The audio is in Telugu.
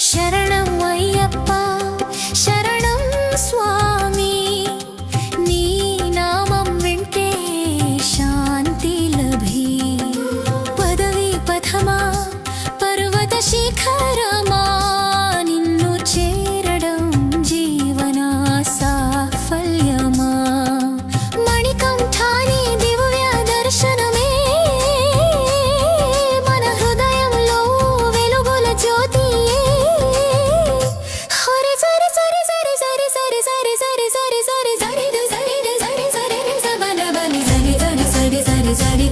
శరణం అయ్యప్ప శరణం స్వామి నీ నామం వింటే శాంతి లభి పదవి పథమా పర్వత శిఖరమా నిన్ను చేరడం జీవన సాఫల్యమా మణికంఠాని దివ్య దర్శనమే మన హృదయంలో వెలుగుల జ్యోతి సరి